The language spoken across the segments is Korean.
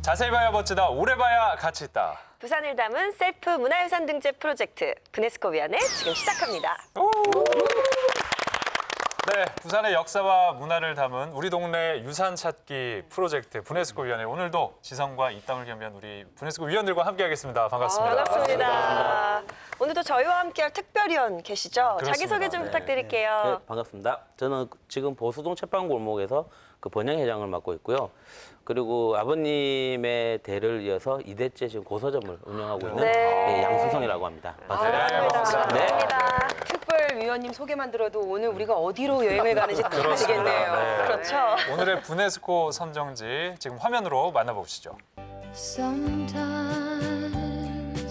자세히 봐야 멋지다, 오래 봐야 가치 있다. 부산을 담은 셀프 문화유산 등재 프로젝트 브네스코 위원회 지금 시작합니다. 네, 부산의 역사와 문화를 담은 우리 동네 유산 찾기 프로젝트 브네스코 위원회, 오늘도 지성과 이 땅을 겸비한 우리 브네스코 위원들과 함께하겠습니다. 반갑습니다. 반갑습니다. 오늘도 저희와 함께할 특별위원 계시죠? 그렇습니다. 자기소개 좀 네. 부탁드릴게요. 네, 반갑습니다. 저는 지금 보수동 책방골목에서 그 번영회장을 맡고 있고요. 그리고 아버님의 대를 이어서 2대째 지금 고서점을 운영하고 있는 네. 양수성이라고 합니다. 반갑습니다. 반갑습니다. 네. 반갑습니다. 특별위원님 소개만 들어도 오늘 우리가 어디로 여행을 가는지 다 아시겠네요. 네. 그렇죠. 오늘의 브네스코 선정지 지금 화면으로 만나보시죠. Sometimes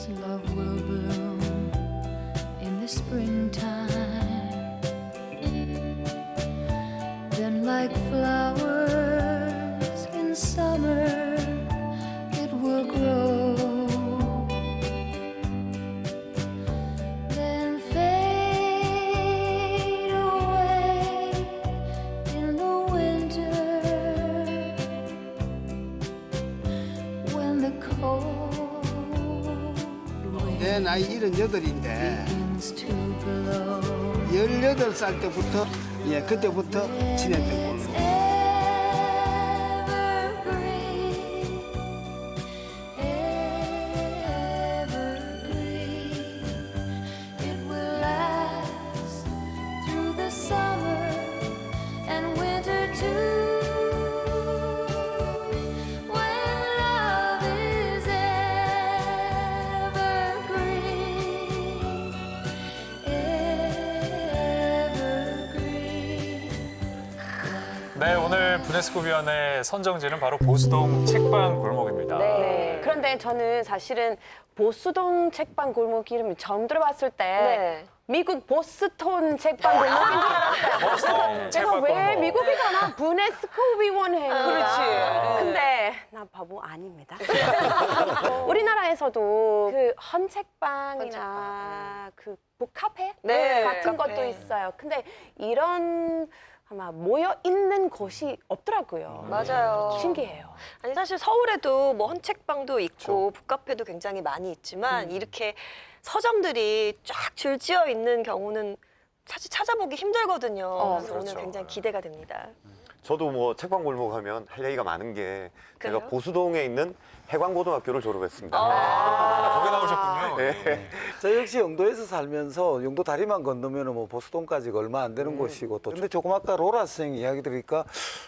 love will bloom in the springtime. Then like flowers in summer, it will grow. Then fade away in the winter. When the cold 내 wind 나이 78인데 begins to blow, 18살 때부터 그때부터 지냈던 걸로. evergreen, evergreen. It will last through the summer and winter too. When love is evergreen, evergreen. 네, 오늘 브네스코 위원회 선정지는 바로 보수동 책방 골목입니다. 네. 그런데 저는 사실은 보수동 책방 골목 이름 처음 들어봤을 때 네. 미국 보스톤 책방 골목인 줄 알았어요. 보수동 내가 책방 왜 골목. 미국에 가나 브네스코 위원회. 그렇지. 근데 나 바보 아닙니다. 우리나라에서도 그 헌책방이나 그 북카페 네, 같은 북카페. 것도 있어요. 근데 이런 아마 모여 있는 곳이 없더라고요. 맞아요. 신기해요. 아니 사실 서울에도 뭐 헌책방도 있고 북카페도 굉장히 많이 있지만 이렇게 서점들이 쫙 줄지어 있는 경우는 사실 찾아보기 힘들거든요. 그래서 그렇죠. 오늘 굉장히 기대가 됩니다. 저도 뭐 책방 골목 하면 할 얘기가 많은 게 제가 그래요? 보수동에 있는 해관고등학교를 졸업했습니다. 거기 나오셨군요. 네. 저 역시 영도에서 살면서 영도 다리만 건너면 뭐 보스톤까지가 얼마 안 되는 곳이고 또 근데 조금 아까 로라 선생님 이야기 들으니까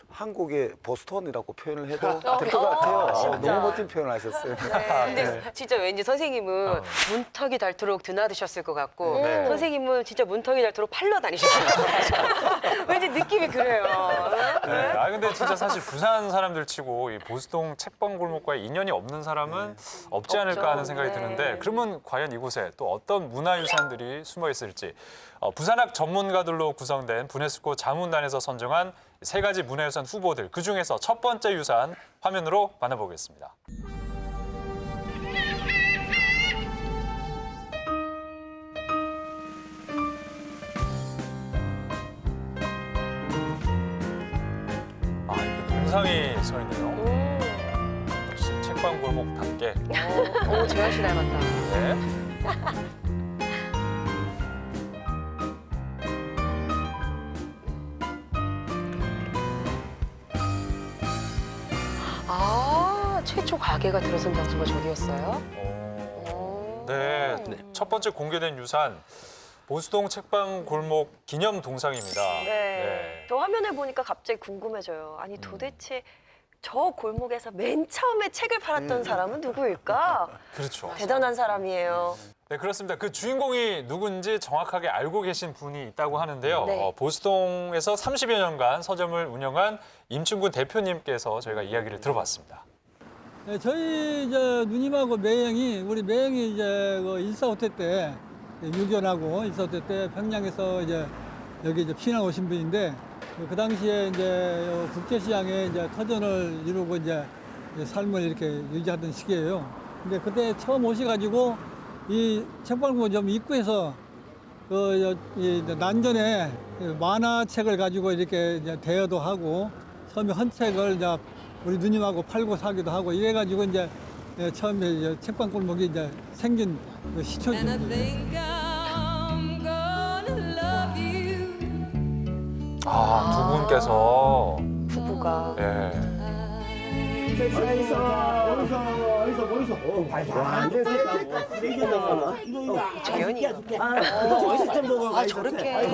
한국의 보스톤이라고 표현을 해도 될 것 같아요. 진짜. 너무 멋진 표현을 하셨어요. 근데 진짜 왠지 선생님은 문턱이 닳도록 드나드셨을 것 같고 네. 선생님은 진짜 문턱이 닳도록 팔러 다니셨을 것 같아요. 왠지 느낌이 그래요. 네. 아 근데 진짜 사실 부산 사람들 치고 이 보수동 책방 골목과 인연이 없는 사람은 없지 않을까 하는 생각이 네. 드는데, 그러면 과연 이곳에 또 어떤 문화유산들이 숨어 있을지 부산학 전문가들로 구성된 브네스코 자문단에서 선정한 세 가지 문화유산 후보들, 그중에서 첫 번째 유산 화면으로 만나보겠습니다. 아, 이렇게 동상이 서 있네요. 역시 책방 골목답게. 오, 재현 씨 닮았다. 네. 아, 최초 가게가 들어선 장소가 저기였어요? 네, 첫 번째 공개된 유산 보수동 책방 골목 기념 동상입니다. 네. 저 화면을 보니까 갑자기 궁금해져요. 아니 도대체 저 골목에서 맨 처음에 책을 팔았던 사람은 누구일까? 그렇죠. 대단한 사람이에요. 네, 그렇습니다. 그 주인공이 누군지 정확하게 알고 계신 분이 있다고 하는데요. 네. 보수동에서 30여 년간 서점을 운영한 임충근 대표님께서 저희가 이야기를 들어봤습니다. 네, 저희 이제 누님하고 매형이 우리 매형이 이제 그 일사후퇴 때 유견하고 일사후퇴 때 평양에서 이제 여기 이제 피난 오신 분인데 그 당시에 이제 국제시장에 이제 터전을 이루고 이제 삶을 이렇게 유지하던 시기예요. 근데 그때 처음 오셔가지고 이 책방구점 입구에서 이 난전에 만화책을 가지고 이렇게 이제 대여도 하고 처음에 헌책을 이제 우리 누님하고 팔고 사기도 하고 이래가지고 이제 처음에 이제 책방 골목이 이제 생긴 그 시초입니다. 두 분께서 부부가. 예. 재현이요. 저렇게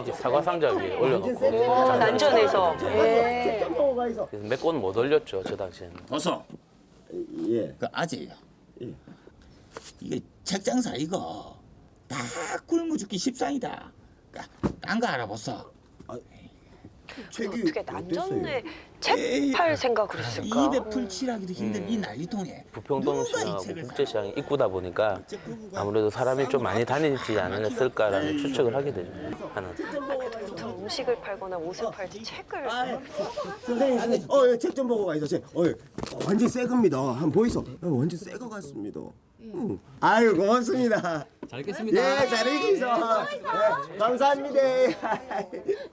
이제 사과 상자 위에 올려놓고 난전에서. 그래서 몇 권 못 올렸죠 저 당시에는. 도서. 예. 그 아재야. 예. 이게 책 장사 이거 다 굶어 죽기 십상이다. 딴 거 알아봤어. 어떻게 난전에 책 팔 생각을 했을까? 입에 풀칠하기도 힘든 이 난리통에 부평동 누가 이 시장하고 책을 국제시장이 입구다 보니까 아무래도 사람이 좀 많이 다니지 않았을까라는 추측을 하게 되죠. 하는. 보통 음식을 팔거나 옷을 팔 때 책을. 선생님, 책 좀 보고 가이소. 완전 새 겁니다. 한번 보이소. 완전 새 거 같습니다. 아유, 고맙습니다. 잘 읽겠습니다. 예, 잘 읽으소. 네, 감사합니다.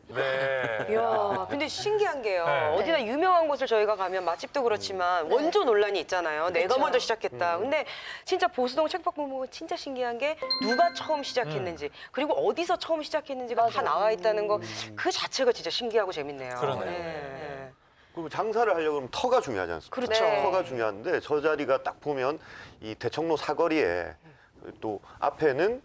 네. 이야, 근데 신기한 게요. 네. 어디나 유명한 곳을 저희가 가면 맛집도 그렇지만 원조 논란이 있잖아요. 내가 먼저 시작했다. 근데 진짜 보수동 책방 골목은 진짜 신기한 게 누가 처음 시작했는지 그리고 어디서 처음 시작했는지가 다 나와 있다는 거 그 자체가 진짜 신기하고 재밌네요. 그러네요. 네. 그리고 장사를 하려고 하면 터가 중요하지 않습니까? 그렇죠. 네. 터가 중요한데 저 자리가 딱 보면 이 대청로 사거리에 또 앞에는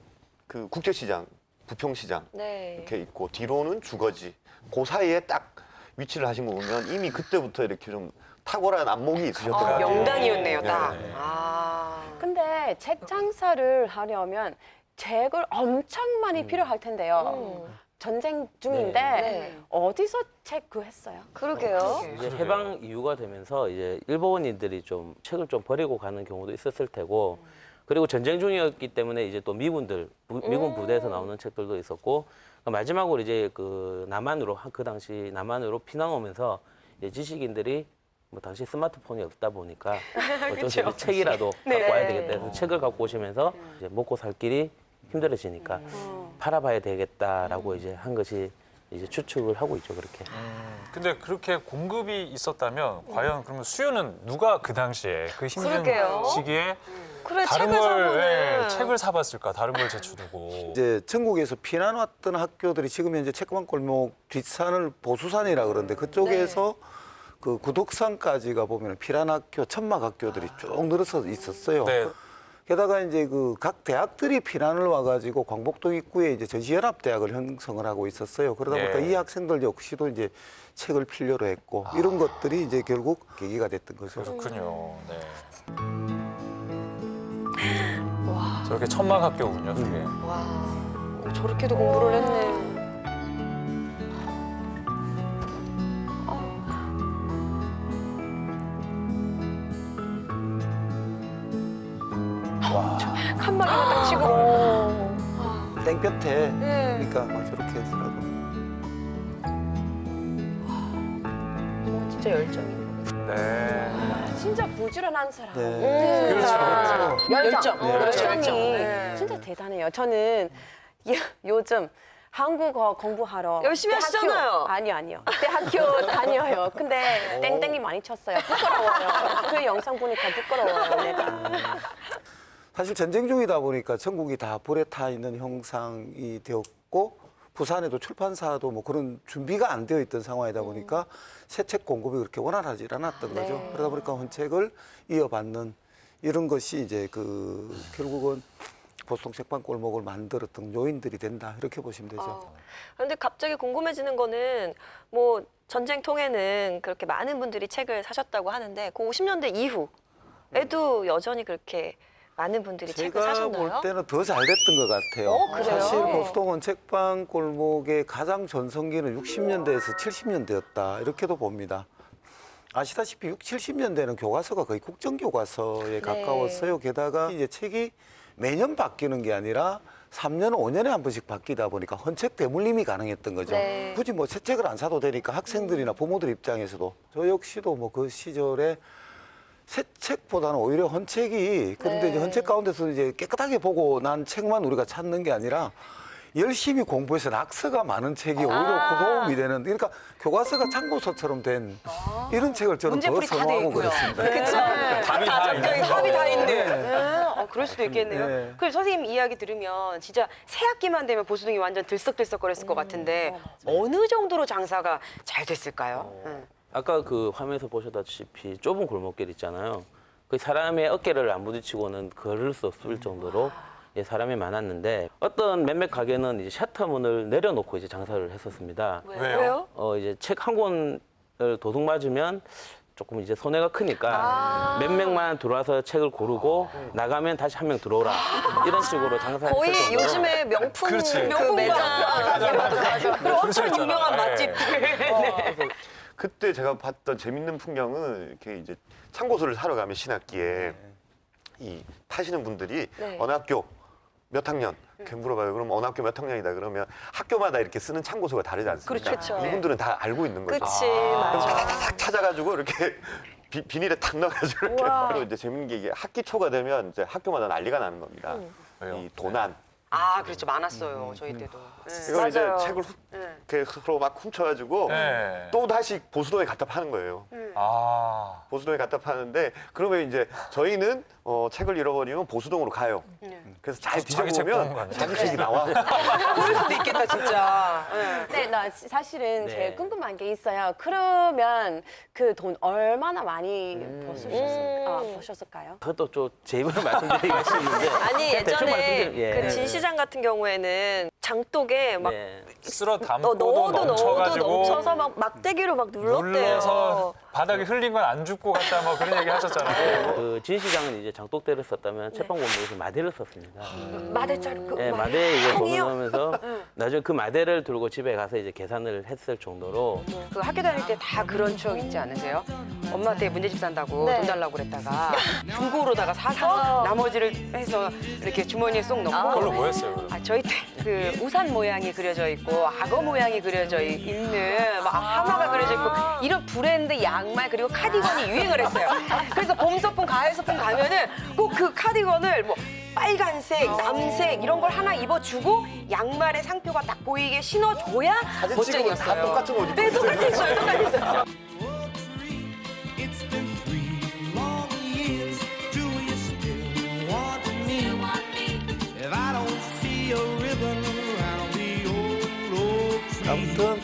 그 국제시장, 부평시장 네. 이렇게 있고 뒤로는 주거지. 그 사이에 딱 위치를 하신 거 보면 이미 그때부터 이렇게 좀 탁월한 안목이 있으셨던 것 같아요. 명당이었네요, 딱. 네. 아. 근데 책 장사를 하려면 책을 엄청 많이 필요할 텐데요. 전쟁 중인데 네. 어디서 책 구했어요? 그러게요. 이제 해방 이후가 되면서 이제 일본인들이 좀 책을 좀 버리고 가는 경우도 있었을 테고 그리고 전쟁 중이었기 때문에 이제 또 미군들 미군 부대에서 나오는 책들도 있었고 마지막으로 이제 그 남한으로 그 당시 남한으로 피난 오면서 이제 지식인들이 뭐 당시 스마트폰이 없다 보니까 어쩔 수 없이 책이라도 갖고 와야 되겠다 해서 책을 갖고 오시면서 이제 먹고 살 길이 힘들어지니까 팔아봐야 되겠다라고 이제 한 것이 이제 추측을 하고 있죠 그렇게. 근데 그렇게 공급이 있었다면 과연 그러면 수요는 누가 그 당시에 그 힘든 그러게요. 시기에 그래, 다른 책을 걸 사면은. 책을 사봤을까? 다른 걸 제쳐두고. 이제 전국에서 피난 왔던 학교들이 지금 현재 책방 골목 뒷산을 보수산이라 그러는데 그쪽에서 그 구덕산까지가 보면 피난 학교, 천막 학교들이 쭉 늘어서 있었어요. 네. 게다가 이제 그 각 대학들이 피난을 와가지고 광복동 입구에 이제 전시연합대학을 형성을 하고 있었어요. 그러다 보니까 예. 이 학생들 역시도 이제 책을 필요로 했고 이런 것들이 이제 결국 계기가 됐던 거죠. 그렇군요. 네. 저렇게 천막 학교군요, 저게. 와, 저렇게도 공부를 했네. 칸막이만 딱 치고. 땡볕에 네. 그러니까 막 저렇게 해서라도. 진짜 열정이. 네. 진짜 부지런한 사람. 네. 그렇죠. 열정. 열정이 네. 진짜 대단해요. 저는 요즘 한국어 공부하러 열심히 하시잖아요. 아니요. 대학교 다녀요. 근데 땡땡이 많이 쳤어요. 부끄러워요. 그 영상 보니까 부끄러워요. 내가. 사실 전쟁 중이다 보니까 전국이 다 불에 타 있는 형상이 되었고 부산에도 출판사도 뭐 그런 준비가 안 되어 있던 상황이다 보니까 새 책 공급이 그렇게 원활하지 않았던 거죠. 그러다 보니까 헌책을 이어받는 이런 것이 이제 그 결국은 보수동 책방 골목을 만들었던 요인들이 된다 이렇게 보시면 되죠. 그런데 갑자기 궁금해지는 거는 뭐 전쟁 통에는 그렇게 많은 분들이 책을 사셨다고 하는데 그 50년대 이후에도 여전히 그렇게 많은 분들이 책을 제가 사셨나요? 볼 때는 더 잘 됐던 것 같아요. 그래요? 사실 보수동은 책방 골목의 가장 전성기는 60년대에서 70년대였다 이렇게도 봅니다. 아시다시피 60, 70년대는 교과서가 거의 국정교과서에 가까웠어요. 게다가 이제 책이 매년 바뀌는 게 아니라 3년, 5년에 한 번씩 바뀌다 보니까 헌책 대물림이 가능했던 거죠. 네. 굳이 뭐 새 책을 안 사도 되니까 학생들이나 부모들 입장에서도 저 역시도 뭐 그 시절에 새 책보다는 오히려 헌책이 그런데 이제 헌책 가운데서 이제 깨끗하게 보고 난 책만 우리가 찾는 게 아니라 열심히 공부해서 낙서가 많은 책이 오히려 도움이 되는 그러니까 교과서가 참고서처럼 된 이런 책을 저는 더 문제풀이 다 돼 선호하고 있고요. 그렇습니다. 그렇죠. 답이 다 있는 답이 다 있네. 네. 그럴 수도 있겠네요. 네. 그럼 선생님 이야기 들으면 진짜 새 학기만 되면 보수동이 완전 들썩들썩거렸을 것 같은데 어느 정도로 장사가 잘 됐을까요? 아까 그 화면에서 보셨다시피 좁은 골목길 있잖아요. 그 사람의 어깨를 안 부딪히고는 걸을 수 없을 정도로 예, 사람이 많았는데 어떤 몇몇 가게는 이제 셔터문을 내려놓고 이제 장사를 했었습니다. 왜요? 이제 책 한 권을 도둑 맞으면 조금 이제 손해가 크니까 몇 명만 들어와서 책을 고르고 나가면 다시 한 명 들어오라 이런 식으로 장사했을 거의 정도로 요즘에 명품 그렇지. 그 명품 매장 그리고 엄청 있잖아. 유명한 예. 맛집들. 그때 제가 봤던 재밌는 풍경은 이렇게 이제 참고서를 사러 가면 신학기에 이 파시는 분들이 네. 어느 학교 몇 학년 이렇게 물어봐요. 그럼 어느 학교 몇 학년이다 그러면 학교마다 이렇게 쓰는 참고서가 다르지 않습니까? 그렇죠. 이분들은 다 알고 있는 거죠. 그치, 그럼 맞아. 다다닥 찾아가지고 이렇게 비닐에 탁 넣어가지고 이렇게 그리고 이제 재밌는 게 이게 학기 초가 되면 이제 학교마다 난리가 나는 겁니다. 왜요? 이 도난. 그렇죠. 많았어요. 저희 때도. 네. 이걸 이제 맞아요. 책을 네. 이렇게 서로 막 훔쳐가지고 네. 또 다시 보수동에 갖다 파는 거예요. 아. 보수동에 갖다 파는데 그러면 이제 저희는 책을 잃어버리면 보수동으로 가요. 그래서 잘 자기 책 보는 거 뒤져보면 아니야? 자기 책이 나와. 그럴 수도 있겠다 진짜. 네. 네, 나 사실은 네. 제일 궁금한 게 있어요. 그러면 그 돈 얼마나 많이 버셨을까요? 그것도 좀 제 입으로 말씀드리기가 쉽는데 아니 대충 예전에 말씀드리면, 예. 그 진시장 같은 경우에는 장독에 막 네. 쓸어 담고도 넣어도 넘쳐가지고 넘쳐서 막 막대기로 막 눌렀대요. 눌러서 바닥에 흘린 건 안 줍고 갔다 뭐 그런 얘기 하셨잖아요. 그 진시장은 이제 장독대를 썼다면 채빵본부에서 마대를 썼습니다. 마대자루 그 네, 막 마대에 이제 돈을 통이요? 넣으면서 나중에 그 마대를 들고 집에 가서 이제 계산을 했을 정도로 그 학교 다닐 때 다 그런 추억 있지 않으세요? 엄마한테 문제집 산다고 네. 돈 달라고 그랬다가 중고로다가 사서 나머지를 해서 이렇게 주머니에 쏙 넣고 그걸로 뭐 했어요? 그럼? 저희 때 그 우산 모양이 그려져 있고 악어 모양이 그려져 있는 막 하마가 그려져 있고 이런 브랜드 양말 그리고 카디건이 유행을 했어요. 그래서 봄 소풍, 가을 소풍 가면은 꼭 그 카디건을 뭐 빨간색, 남색 이런 걸 하나 입어주고 양말의 상표가 딱 보이게 신어줘야 사진 찍으면 멋쟁이였어요. 다 똑같은 옷 입고 네, 똑같이 있어요. 똑같이 있어요. 아무튼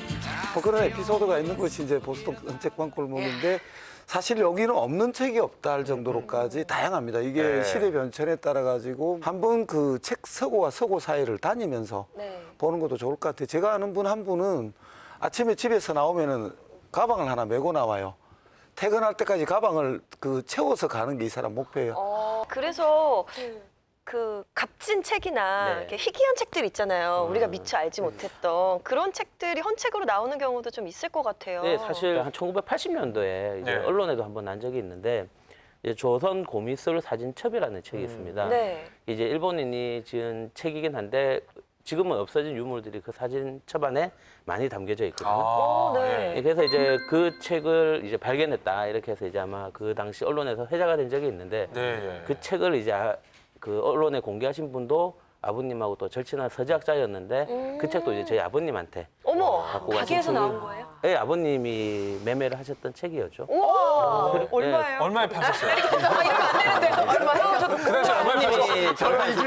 뭐 그런 에피소드가 있는 것이 이제 보수동 책방 골목인데 사실 여기는 없는 책이 없다 할 정도로까지 다양합니다. 이게 네. 시대 변천에 따라 가지고 한번 그 책 서고와 서고 사이를 다니면서 보는 것도 좋을 것 같아요. 제가 아는 분 한 분은 아침에 집에서 나오면은 가방을 하나 메고 나와요. 퇴근할 때까지 가방을 그 채워서 가는 게 이 사람 목표예요. 그래서 그 값진 책이나 네. 이렇게 희귀한 책들 있잖아요. 우리가 미처 알지 못했던 그런 책들이 헌책으로 나오는 경우도 좀 있을 것 같아요. 네, 사실 한 1980년도에 이제 네. 언론에도 한번 난 적이 있는데 이제 조선 고미술 사진첩이라는 책이 있습니다. 네. 이제 일본인이 지은 책이긴 한데 지금은 없어진 유물들이 그 사진첩 안에 많이 담겨져 있거든요. 아, 네. 예, 그래서 이제 그 책을 이제 발견했다 이렇게 해서 이제 아마 그 당시 언론에서 회자가 된 적이 있는데 네. 예. 그 책을 이제 그 언론에 공개하신 분도 아버님하고 또 절친한 서재학자였는데 그 책도 이제 저희 아버님한테 어머, 갖고 가게에서 가신 나온 책을- 거예요? 네, 아버님이 매매를 하셨던 책이었죠. 우와. 그래- 얼마예요? 얼마에 파셨어요? 이러면 안 되는데 얼마요? 저도 그 당시 얼마에 파셨어요? 아버님이 전화하실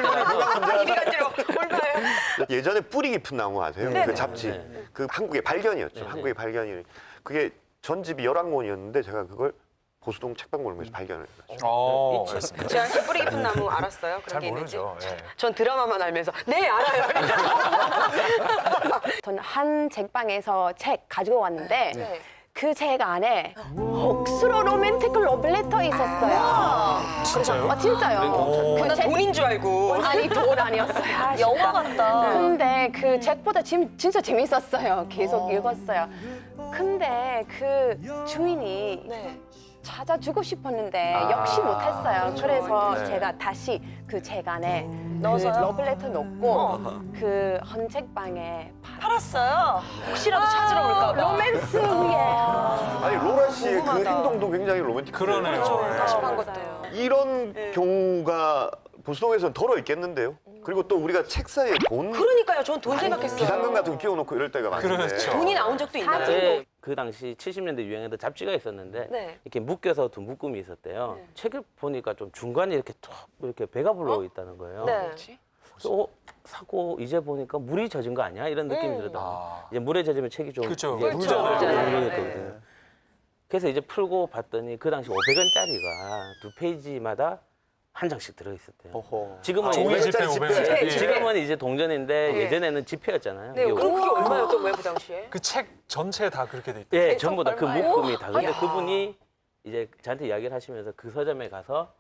이리간지로 얼마예요? 예전에 뿌리 깊은 나무 아세요? 네. 그 잡지. 네. 그 한국의 발견이었죠. 네. 한국의 발견이. 그게 전집이 11권이었는데 제가 그걸 보수동 책방골목에서 발견을 했어요. 그렇습니다. 제가 그 뿌리 깊은 나무 알았어요? 그런 잘 게 있는지? 모르죠. 예. 전 드라마만 알면서 네 알아요. 저는 한 책방에서 책 가지고 왔는데 그 책 안에 억수로 로맨틱 러브레터 있었어요. 진짜요? 진짜요. 나 돈인 줄 알고. 아니 돈 아니었어요. 영화 같다. 근데 그 책보다 진짜 재밌었어요. 계속 읽었어요. 근데 그 주인이 네. 찾아주고 싶었는데 역시 못했어요. 그래서 네. 제가 다시 그 책 안에 넣어서요? 그 러브레터 넣고 그 헌책방에 팔았어요. 혹시라도 찾으러 올까 봐. 로맨스 위에 아니 로라 씨의 그 궁금하다. 행동도 굉장히 로맨틱해요. 그러네요. 예. 다시 판 것도. 이런 경우가 보수동에서는 덜어 있겠는데요? 그리고 또 우리가 책 사이에 그러니까요. 전 돈 생각했어요. 비상금 같은 거 끼워놓고 이럴 때가 많은데. 그렇죠. 돈이 나온 적도 있나요? 네, 그 당시 70년대 유행했던 잡지가 있었는데 네. 이렇게 묶여서 두 묶음이 있었대요. 책을 보니까 좀 중간에 이렇게 툭 이렇게 배가 불러 있다는 거예요. 네. 그래서 사고 이제 보니까 물이 젖은 거 아니야? 이런 느낌이 들더라고요. 이제 물에 젖으면 책이 좀 그쵸. 이제 묽잖아요. 묽거든요. 그래서 이제 풀고 봤더니 그 당시 500원짜리가 두 페이지마다 한 장씩 들어있었대요. 어허. 지금은 종이 이제- 지폐 500원짜리. 예, 지금은 이제 동전인데 네. 예전에는 지폐였잖아요. 네, 이게 그럼 그게 얼마였던 거예요, 그 당시에? 그 책 전체에 다 그렇게 돼 있다. 예, 전부 다 그 얼마예요? 묶음이 다. 근데 그분이 이제 저한테 이야기를 하시면서 그 서점에 가서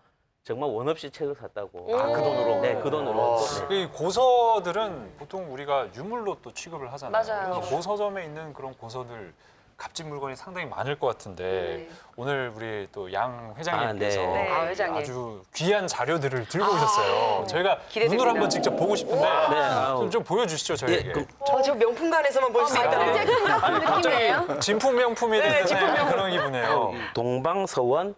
정말 원 없이 책을 샀다고. 그 돈으로? 네, 그 돈으로. 네. 이 고서들은 보통 우리가 유물로 또 취급을 하잖아요. 맞아요. 이 고서점에 있는 그런 고서들 값진 물건이 상당히 많을 것 같은데 오늘 우리 또 양 회장님께서 네. 네. 아, 회장님. 아주 귀한 자료들을 들고 오셨어요. 저희가 기대됩니다. 눈으로 한번 직접 보고 싶은데 네, 아우. 좀 보여주시죠 저희에게. 예, 그럼 저 명품관에서만 볼 수 있다. 아니, 갑자기 진품 명품이 네, 되는 진품 명품. 그런 기분이에요. 동방서원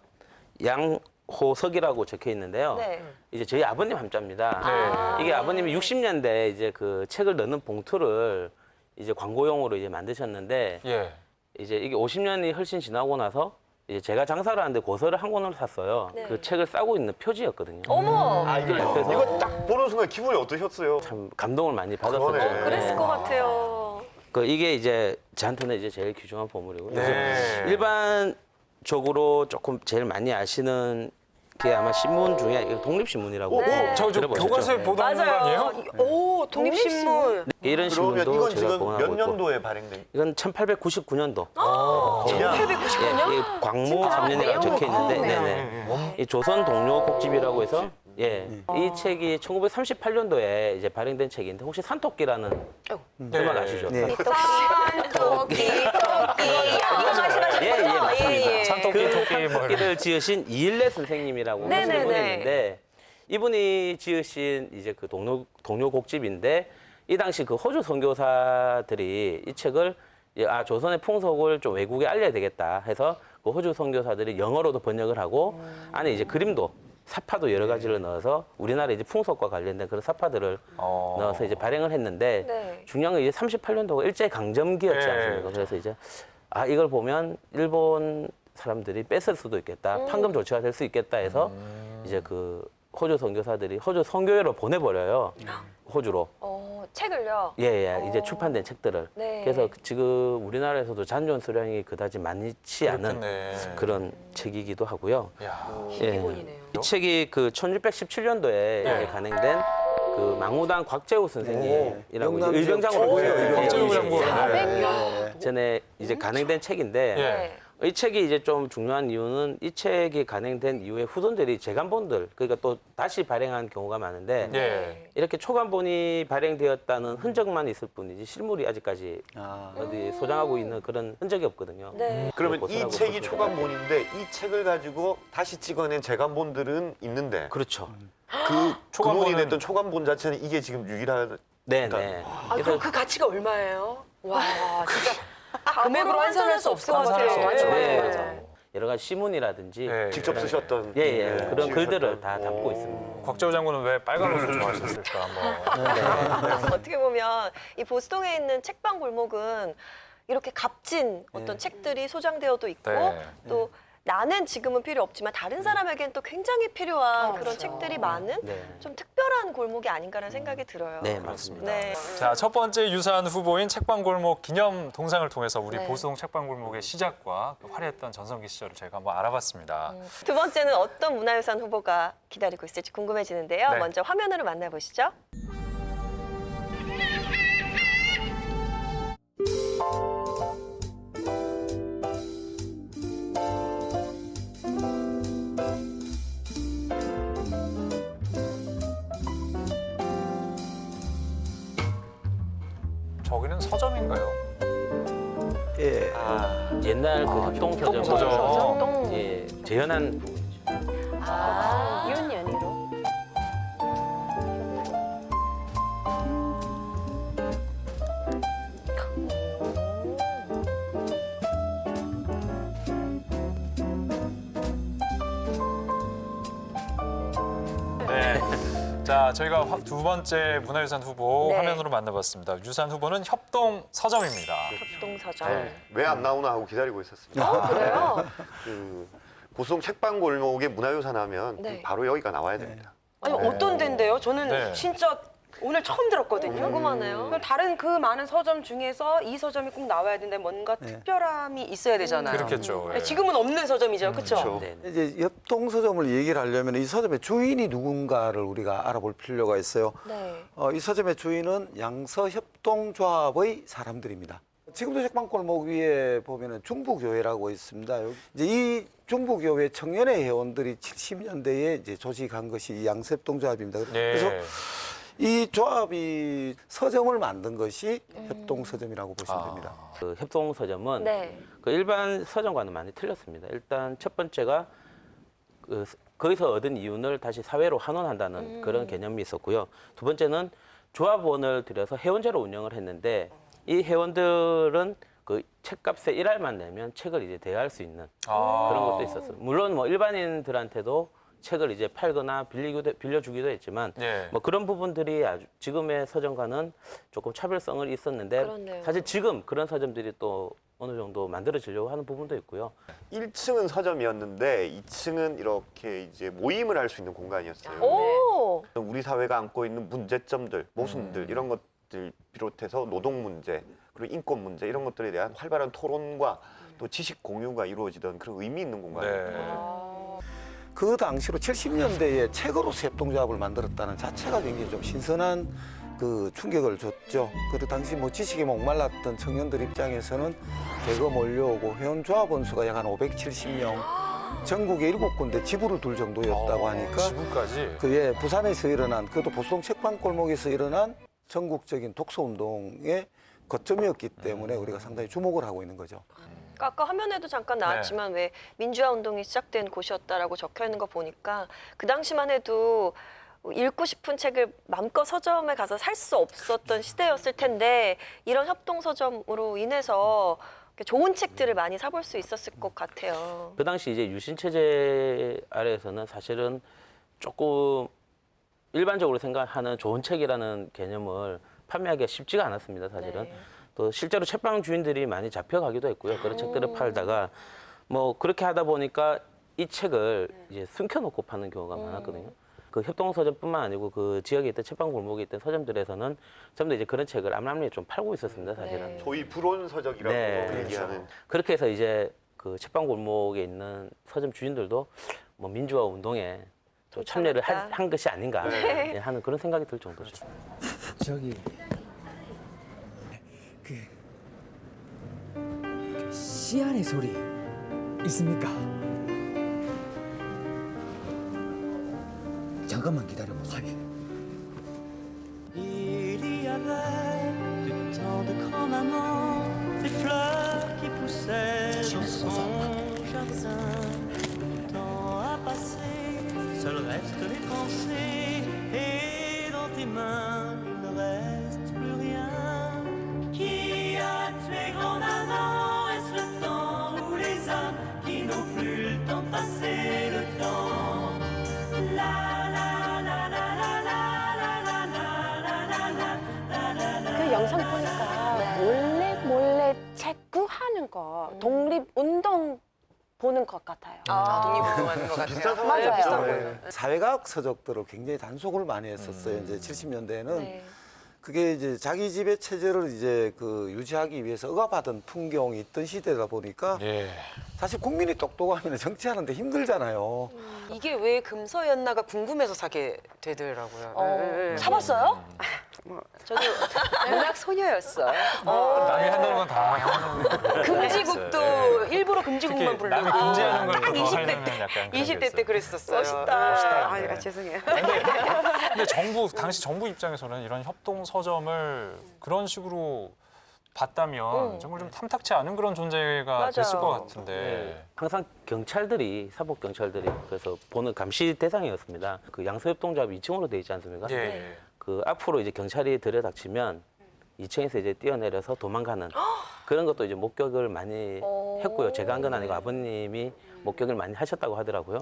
양호석이라고 적혀 있는데요. 네. 이제 저희 아버님 함자입니다. 네. 이게 아버님이 60년대 이제 그 책을 넣는 봉투를 이제 광고용으로 이제 만드셨는데 예. 이제 이게 50년이 훨씬 지나고 나서 이제 제가 장사를 하는데 고서를 한 권을 샀어요. 네. 그 책을 싸고 있는 표지였거든요. 어머. 그래서 이거 딱 보는 순간 기분이 어떠셨어요? 참 감동을 많이 받았었죠. 그러네. 그랬을 것 같아요. 그 이게 이제 저한테는 이제 제일 귀중한 보물이고요. 네. 일반적으로 조금 제일 많이 아시는 게 아마 신문 중에 이거 독립신문이라고 저 들어보셨죠? 교과서에 보던 거 아니에요? 오, 독립신문. 이런 그러면 신문도 이건 제가 지금 보관하고 몇 있고. 년도에 발행된? 이건 1899년도. 그냥 1899년? 예, 광무 3년이라고 적혀 있는데, 네네. 이 조선 동료 곡집이라고 해서, 예, 이 책이 1938년도에 이제 발행된 책인데 혹시 산토끼라는 음악 아시죠? 네. 토끼. 이거 말씀하시는 예, 거죠? 예, 맞습니다. 산토끼, 토끼 뭐 이런. 토끼를 지으신 이일레 선생님이라고 하시는 네네네. 분이 있는데 이분이 지으신 이제 그 동료 곡집인데 이 당시 그 호주 선교사들이 이 책을 조선의 풍속을 좀 외국에 알려야 되겠다 해서 그 호주 선교사들이 영어로도 번역을 하고 안에 이제 그림도 사파도 여러 가지를 넣어서 우리나라 이제 풍속과 관련된 그런 사파들을 넣어서 이제 발행을 했는데 네. 중요한 건 이제 38년도가 일제 강점기였지 네. 않습니까? 그래서 이제 이걸 보면 일본 사람들이 뺐을 수도 있겠다, 판금 조치가 될 수 있겠다 해서 이제 그 호주 선교사들이 호주 선교회로 보내버려요. 호주로. 책을요. 예, 이제 출판된 책들을. 네. 그래서 지금 우리나라에서도 잔존 수량이 그다지 많지 않은 그렇겠네. 그런 책이기도 하고요. 야. 예. 이 책이 그 1617년도에 네. 간행된 그 망우당 곽재우 선생님이라고 영남 이제 의병장으로 지역 최고예요, 곽재우 장군. 예. 전에 이제 간행된 책인데 예. 이 책이 이제 좀 중요한 이유는 이 책이 간행된 이후에 후손들이 재간본들 그러니까 또 다시 발행한 경우가 많은데 예. 이렇게 초간본이 발행되었다는 흔적만 있을 뿐이지 실물이 아직까지 어디 소장하고 있는 그런 흔적이 없거든요. 네. 그러면 이 고스라고 책이 볼 수가 초간본인데 이 책을 가지고 다시 찍어낸 재간본들은 있는데 그렇죠. 그 근원이 초간본은- 됐던 초간본 자체는 이게 지금 유일한 네, 그러니까- 네. 그럼 그 가치가 얼마예요? 와, 진짜 금액으로 금액으로 환산할 수 없을 것 환산할 수 같아요. 없죠. 네, 맞아요. 맞아요. 여러 가지 시문이라든지 예. 직접 쓰셨던 예, 그런 지으셨던- 글들을 다 담고 오. 있습니다. 곽재우 장군은 왜 빨간 옷을 좋아하셨을까? 뭐. 어떻게 보면 이 보스통에 있는 책방 골목은 이렇게 값진 어떤 책들이 소장되어도 있고 네. 또 나는 지금은 필요 없지만 다른 사람에겐 또 굉장히 필요한 그런 책들이 많은 네. 좀 특별한 골목이 아닌가라는 생각이 들어요. 네, 맞습니다. 네. 자, 첫 번째 유산 후보인 책방골목 기념 동상을 통해서 우리 네. 보수동 책방골목의 시작과 그 화려했던 전성기 시절을 저희가 한번 알아봤습니다. 두 번째는 어떤 문화유산 후보가 기다리고 있을지 궁금해지는데요. 네. 먼저 화면으로 만나보시죠. 저기는 서점인가요? 예. 옛날 그 협동서점 협동서점. 예, 재현한 부분이죠. 이혼 연희로. 네. 자, 저희가 두 번째 문화유산 후보 네. 화면으로 만나봤습니다. 유산 후보는 협동 서점입니다. 협동서점. 네. 왜 안 나오나 하고 기다리고 있었습니다. 어, 그래요? 그 보성 책방 골목에 문화유산 하면 네. 바로 여기가 나와야 됩니다. 아니 어떤 데인데요? 저는 네. 진짜 오늘 처음 들었거든요. 궁금하네요. 그럼 다른 그 많은 서점 중에서 이 서점이 꼭 나와야 되는데 뭔가 특별함이 있어야 되잖아요. 그렇겠죠. 네, 예. 지금은 없는 서점이죠, 그렇죠? 그렇죠. 네. 이제 협동 서점을 얘기를 하려면 이 서점의 주인이 누군가를 우리가 알아볼 필요가 있어요. 네. 이 서점의 주인은 양서협동조합의 사람들입니다. 지금도 책방골목 위에 보면은 중부교회라고 있습니다. 이제 이 중부교회 청년회 회원들이 70년대에 이제 조직한 것이 이 양서협동조합입니다. 그래서 이 조합이 서점을 만든 것이 협동서점이라고 보시면 됩니다. 그 협동 서점은 네. 그 일반 서점과는 많이 틀렸습니다. 일단 첫 번째가 거기서 얻은 이윤을 다시 사회로 환원한다는 그런 개념이 있었고요. 두 번째는 조합원을 들여서 회원제로 운영을 했는데 이 회원들은 그 책값의 1알만 내면 책을 이제 대여할 수 있는 그런 것도 있었어요. 물론 뭐 일반인들한테도 책을 이제 팔거나 빌려주기도 했지만 예. 뭐 그런 부분들이 아주 지금의 서점과는 조금 차별성을 있었는데 그렇네요. 사실 지금 그런 서점들이 또 어느 정도 만들어지려고 하는 부분도 있고요. 1층은 서점이었는데 2층은 이렇게 이제 모임을 할 수 있는 공간이었어요. 오. 우리 사회가 안고 있는 문제점들, 모순들 이런 것들 비롯해서 노동 문제 그리고 인권 문제 이런 것들에 대한 활발한 토론과 또 지식 공유가 이루어지던 그런 의미 있는 공간이에요. 그 당시로 70년대에 책으로서 협동조합을 만들었다는 자체가 굉장히 좀 신선한 그 충격을 줬죠. 그 당시 뭐 지식에 목말랐던 청년들 입장에서는 대거 몰려오고 회원조합원 수가 약 한 570명, 전국에 7군데 지부를 둘 정도였다고 하니까 지부까지. 그 부산에서 일어난 그것도 보성 책방골목에서 일어난 전국적인 독서운동의 거점이었기 때문에 우리가 상당히 주목을 하고 있는 거죠. 아까 화면에도 잠깐 나왔지만 왜 민주화 운동이 시작된 곳이었다라고 적혀 있는 거 보니까 그 당시만 해도 읽고 싶은 책을 마음껏 서점에 가서 살 수 없었던 시대였을 텐데 이런 협동 서점으로 인해서 좋은 책들을 많이 사볼 수 있었을 것 같아요. 그 당시 이제 유신 체제 아래에서는 사실은 조금 일반적으로 생각하는 좋은 책이라는 개념을 판매하기가 쉽지가 않았습니다. 사실은. 네. 또 실제로 책방 주인들이 많이 잡혀가기도 했고요. 그런 책들을 팔다가 뭐 그렇게 하다 보니까 이 책을 이제 숨겨놓고 파는 경우가 많았거든요. 그 협동서점뿐만 아니고 그 지역에 있던 책방 골목에 있던 서점들에서는 전부 이제 그런 책을 암암리에 좀 팔고 있었습니다. 사실은. 소위 불온 서적이라고 네, 얘기하는. 그렇게 해서 이제 그 책방 골목에 있는 서점 주인들도 뭐 민주화 운동에 또 참여를 한 것이 아닌가 예, 하는 그런 생각이 들 정도죠. 저기 그 씨알의 소리 있습니까? 잠깐만 기다려보세요. Il y avait de tant de grands mamans, des fleurs qui poussaient dans son jardin. Le temps a passé, seul restent les pensées, et dans tes mains il ne reste plus rien. Qui a tué grand-maman? Est-ce le temps ou les hommes qui n'ont plus le temps de passer le temps? 그 영상 보니까 몰래 책 구하는 거 독립운동 보는 것 같아요. 독립운동하는 것 같아요. 비슷한 맞아요. 상황이었죠. 사회과학 서적들을 굉장히 단속을 많이 했었어요. 이제 70년대에는 네. 그게 이제 자기 집의 체제를 이제 그 유지하기 위해서 억압하던 풍경이 있던 시대다 보니까 예. 사실 국민이 똑똑하면 정치하는데 힘들잖아요. 이게 왜 금서였나가 궁금해서 사게 되더라고요. 사봤어요? 저도 문학 소녀였어요. 남이 한다는 건 다 하는 금지곡도 일부러 금지곡만 특히 남이 부르고 금지하는 걸 딱 더 20대 하려는 때 약간 그런 20대 게 때 그랬었어요. 멋있다. 네. 죄송해요. 근데 당시 정부 입장에서는 이런 협동 서점을 그런 식으로 봤다면 정말 좀 탐탁치 않은 그런 존재가 맞아요. 됐을 것 같은데. 항상 경찰들이 사법 경찰들이 그래서 보는 감시 대상이었습니다. 그 양서협동조합이 2층으로 돼 있지 않습니까? 예. 그 앞으로 이제 경찰이 들여닥치면 2층에서 이제 뛰어내려서 도망가는 그런 것도 이제 목격을 많이 했고요. 제가 한 건 아니고 아버님이 목격을 많이 하셨다고 하더라고요.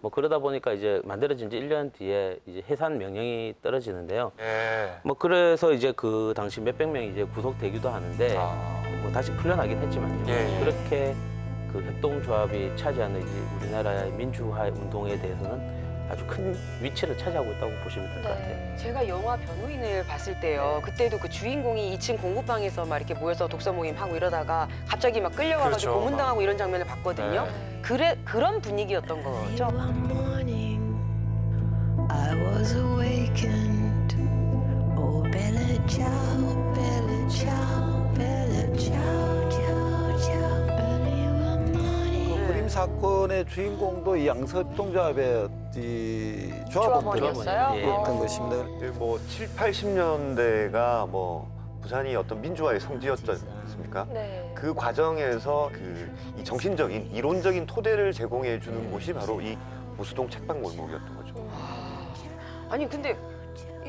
뭐 그러다 보니까 이제 만들어진 지 1년 뒤에 이제 해산 명령이 떨어지는데요. 예. 뭐 그래서 이제 그 당시 몇백 명이 이제 구속되기도 하는데 뭐 다시 풀려나긴 했지만요. 예, 예. 그렇게 그 협동조합이 차지하는 이제 우리나라의 민주화 운동에 대해서는 아주 큰 위치를 차지하고 있다고 보시면 될 것 같아요. 제가 영화 변호인을 봤을 때요. 그때도 그 주인공이 2층 공부방에서 막 이렇게 모여서 독서 모임 하고 이러다가 갑자기 막 끌려와가지고 그렇죠. 고문당하고 이런 장면을 봤거든요. 그런 분위기였던 거죠. One morning, I was awakened. Oh, Bella ciao, Bella ciao, Bella ciao, ciao, ciao. Early one morning. 그림 사건의 주인공도 이 양서협동조합의 이 조합원이었어요? 조합원이었던 것입니다. 뭐 7, 80년대가 뭐 부산이 어떤 민주화의 성지였지 않습니까? 네. 그 과정에서 이 정신적인 이론적인 토대를 제공해 주는 곳이 바로 이 보수동 책방 골목이었던 거죠. 아니 근데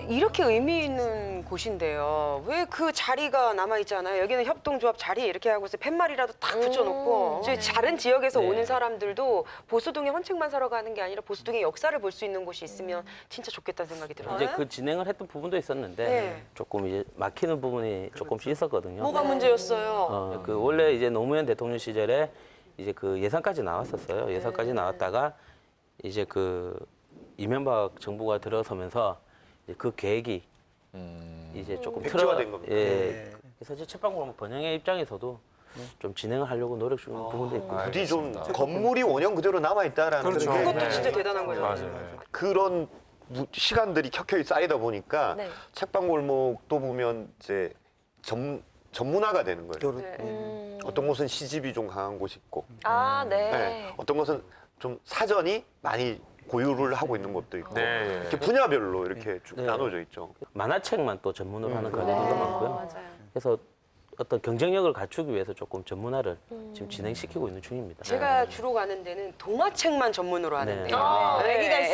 이렇게 의미 있는 곳인데요. 왜 그 자리가 남아 있잖아요. 여기는 협동조합 자리 이렇게 하고서 팻말이라도 딱 붙여놓고 이제 다른 지역에서 네. 오는 사람들도 보수동에 헌책만 사러 가는 게 아니라 보수동의 역사를 볼 수 있는 곳이 있으면 진짜 좋겠다는 생각이 들어요. 이제 그 진행을 했던 부분도 있었는데 네. 조금 이제 막히는 부분이 조금씩 있었거든요. 뭐가 문제였어요? 그 원래 이제 노무현 대통령 시절에 이제 그 예산까지 나왔었어요. 예산까지 나왔다가 이제 그 이명박 정부가 들어서면서 이제 그 계획이 이제 조금 백지화된 겁니다. 예. 그래서 이제 책방골목 번영의 입장에서도 좀 진행을 하려고 노력 중인 부분도 있고. 부디 좀 건물이 원형 그대로 남아 있다라는 그렇죠. 게 그것도 진짜 대단한 거죠. 맞아요. 그런 시간들이 켜켜이 쌓이다 보니까 네. 책방골목도 보면 이제 전문화가 되는 거예요. 네. 어떤 곳은 시집이 좀 강한 곳이 있고, 아, 네. 네. 어떤 곳은 좀 사전이 많이 고유를 하고 있는 곳도 있고, 네. 이렇게 분야별로 이렇게 쭉 네. 나눠져 있죠. 만화책만 또 전문으로 하는 가게들도 많고요. 그래서 어떤 경쟁력을 갖추기 위해서 조금 전문화를 지금 진행시키고 있는 중입니다. 제가 주로 가는 데는 동화책만 전문으로 하는데 네.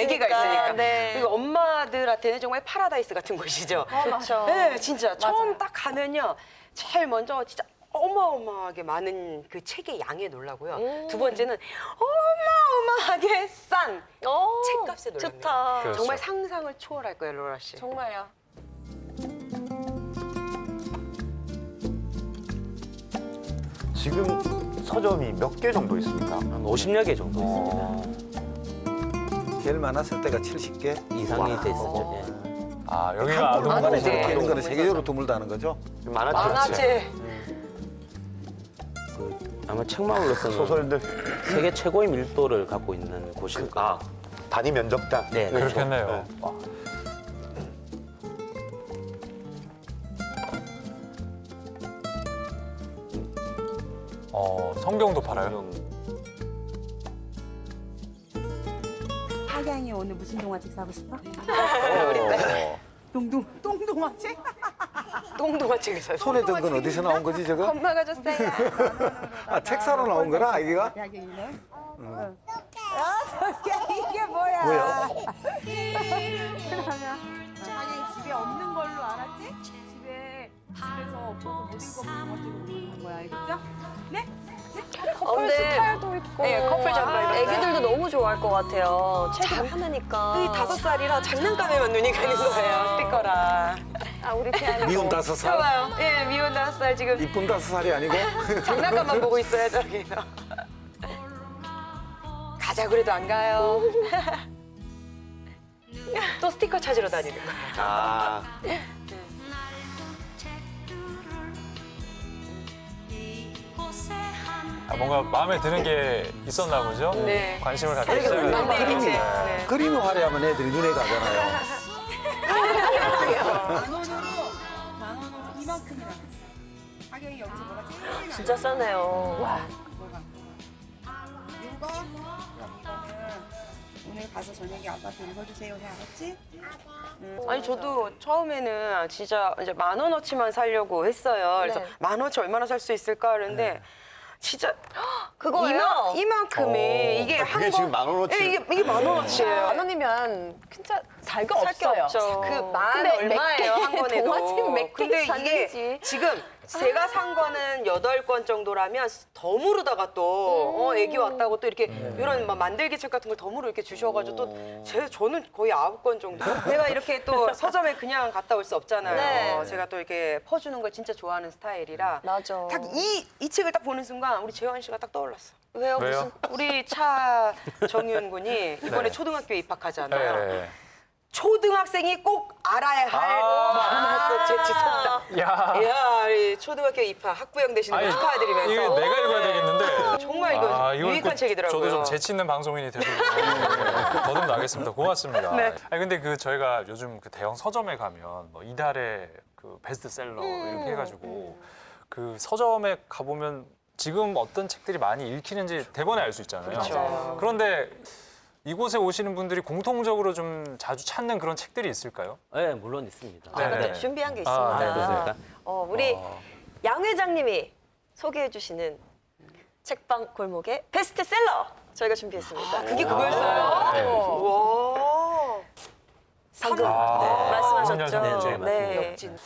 애기가 있으니까. 네. 그리고 엄마들한테는 정말 파라다이스 같은 곳이죠. 그렇죠. 네, 진짜 처음 딱 가면요, 제일 먼저 진짜 어마어마하게 많은 그 책의 양에 놀라고요. 두 번째는 어마어마하게 싼 책값에 놀랍니다. 좋다. 그렇죠. 정말 상상을 초월할 거예요, 로라 씨. 정말요. 지금 서점이 몇 개 정도 있습니까? 한 50여 개 정도 있습니다. 제일 많았을 때가 70개 이상이 됐었죠. 예. 아, 여기가 아동문화재. 네. 이렇게 있는 거는 세계적으로 드물다는 거죠. 만화책. 그 아마 책마을로서는 소설들 세계 최고의 밀도를 갖고 있는 곳일 거예요. 단위 면적당. 네, 그렇겠네요. 성경도 팔아요? 하경이 오늘 무슨 동화책 사고 싶어? 똥동화책? 똥동화책을 사요. 손에 든 건 어디서 나온 거지 저거? 엄마가 줬어요. 아, 책 사러 나온 거라 아이가? 야경이네. 이게 뭐야? 뭐야? 그러면 하경이 집에 없는 걸로 알았지? 집에서 없어서 못 읽어본 동화책을 보는 거야, 알겠죠? 네? 근데 스타일도 있고. 네, 커플 잠바 이런 거. 애기들도 너무 좋아할 것 같아요. 책이 많으니까. 이 5살이라 장난감에만 눈이 가는 거예요, 스티커랑. 아, 우리 피아노. 미운 5살? 봐봐요. 예, 미운 5살 지금 이쁜 5살이 아니고? 장난감만 보고 있어요, 저기서. 가자 그래도 안 가요. 또 스티커 찾으러 다니는 거예요. 아, 뭔가 마음에 드는 게 있었나 보죠? 네. 관심을 갖게 그리고 시작을 음악 했죠. 얘기지. 네. 네. 그림이 화려하면 애들이 눈에 가잖아요. 만 원으로 이만큼이라고 했어. 하경이 여기서 뭐가 제일 많아? 진짜 싸네요. 와. 뭐가? 이거? 그럼 이거는 오늘 가서 저녁에 아빠한테 읽어주세요. 해 알았지? 아니 저도 처음에는 진짜 이제 10,000원어치만 살려고 했어요. 그래서 네. 10,000원어치 얼마나 살 수 있을까 그랬는데 진짜 그거예요? 이만큼이 이게 그게 한 지금 번. 10,000원어치. 네, 이게 10,000원어치예요. 10,000원이면 진짜 살 게 살게 없어요. 없죠. 그 만 근데 얼마예요 한 권에도. 동화책 몇 근데 개씩 이게 샀는지. 지금 제가 산 거는 8권 정도라면 덤으로다가 또 애기 왔다고 또 이렇게 이런 막 만들기 책 같은 걸 덤으로 이렇게 주셔가지고 또 저는 거의 9권 정도. 내가 이렇게 또 서점에 그냥 갔다 올 수 없잖아요. 네. 제가 또 이렇게 퍼주는 걸 진짜 좋아하는 스타일이라 맞아. 딱 이 책을 딱 보는 순간 우리 재환 씨가 딱 떠올랐어. 왜요? 왜요? 우리 차 정윤 군이 이번에 네. 초등학교에 입학하잖아요. 네. 초등학생이 꼭 알아야 할 마음에서 재치성다. 야. 우리 초등학교 입학 학부형 되시는 거 아니, 축하드리면서. 이거 내가 읽어야 되겠는데. 정말 이거 유익한 책이더라고요. 저도 좀 재치 있는 방송인이 되도록 거듭나겠습니다. 고맙습니다. 네. 아니 근데 그 저희가 요즘 그 대형 서점에 가면 뭐 이달의 그 베스트셀러 이렇게 해가지고 그 서점에 가보면 지금 어떤 책들이 많이 읽히는지 대번에 알 수 있잖아요. 그렇죠. 그런데 이곳에 오시는 분들이 공통적으로 좀 자주 찾는 그런 책들이 있을까요? 네, 물론 있습니다. 네. 네, 준비한 게 아, 있습니다. 네, 그렇습니까? 우리 양 회장님이 소개해 주시는 책방 골목의 베스트셀러 저희가 준비했습니다. 그게 그거였어요? 네. 와. 방금 아, 말씀하셨죠. 네, 네, 맞습니다. 역진.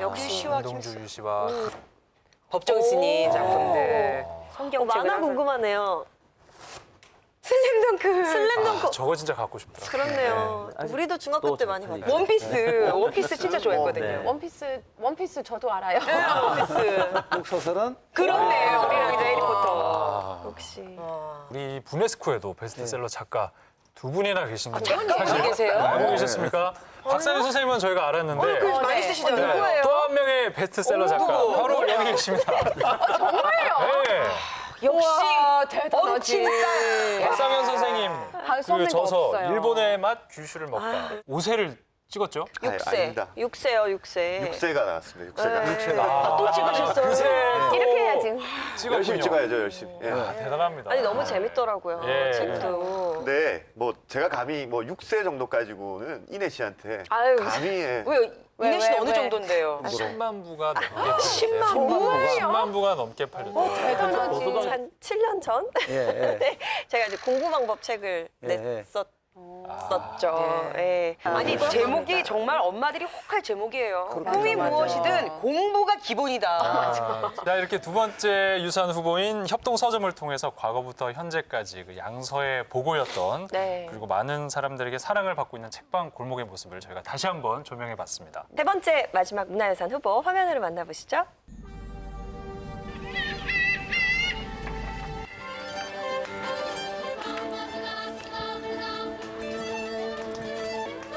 역시 유시와 김동주 김수. 유시와 법정 스님 작품들. 성경책을 만화 항상- 궁금하네요. 슬램덩크. 슬램덩크. 저거 진짜 갖고 싶더라. 그렇네요. 아직 우리도 중학교 또 때 많이 잘 봤죠. 원피스 진짜 좋아했거든요. 네. 원피스 저도 알아요. 원피스. 한국 소설은 그렇네. 우리랑 이제 해리포터. 역시. 우리 부네스코에도 베스트셀러 작가 두 분이나 계신데 작가님이 계세요? 알고 계셨습니까? 박상희 선생님은 저희가 알았는데 글 많이 쓰시잖아요. 또 한 명의 베스트셀러 작가 바로 여기 계십니다. 정말요? 네. 역시 우와, 대단하지. 박상현 선생님 그 선배가 저서 없어요. 일본의 맛 귀슈를 먹다 5세를 찍었죠? 아닙니다. 6세요, 6세. 6세가 나왔습니다. 6세가. 아, 또 찍으셨어요? 그새 이렇게 해야지. 열심히 찍어야죠, 열심히. 예. 대단합니다. 아니 너무 재밌더라고요. 예. 책도. 근데 뭐 제가 감히 뭐 6세 정도 가지고는 이내 씨한테 아유, 감히 왜요? 이내 씨는 왜, 어느 왜? 정도인데요? 10만 부가 넘게 팔렸어요. 10만 10만 부가 넘게 팔렸어요. 대단하지. 한 7년 전 예, 예. 네, 제가 이제 공부 방법 책을 예, 냈었죠. 네. 예. 아니 제목이 정말 엄마들이 혹할 제목이에요. 꿈이 무엇이든 공부가 기본이다. 자, 이렇게 두 번째 유산 후보인 협동 서점을 통해서 과거부터 현재까지 그 양서의 보고였던 네. 그리고 많은 사람들에게 사랑을 받고 있는 책방 골목의 모습을 저희가 다시 한번 조명해 봤습니다. 세 번째 마지막 문화유산 후보 화면으로 만나보시죠.